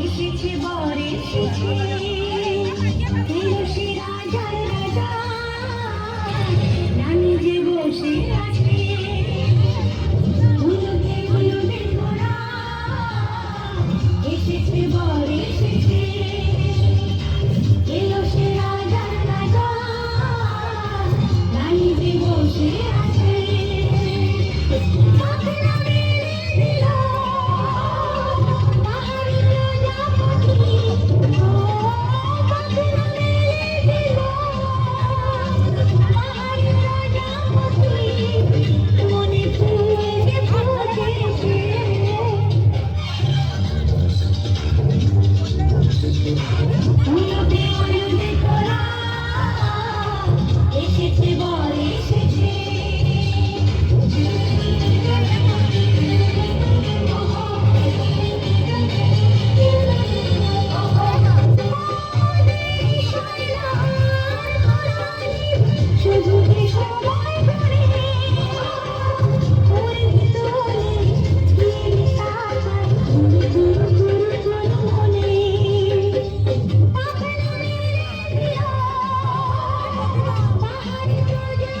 এসেছে বর এসেছে সে রাজার রাজা রানী যে বসে আছে উলুদে উলুদে ঘোড়া এসেছে বর এসেছে সে রাজার রাজা রানী যে বসে আছে এসেছে বর এসেছে শুধু সময় করে ওর ভিতরে মনে পাহাড়ি রাজা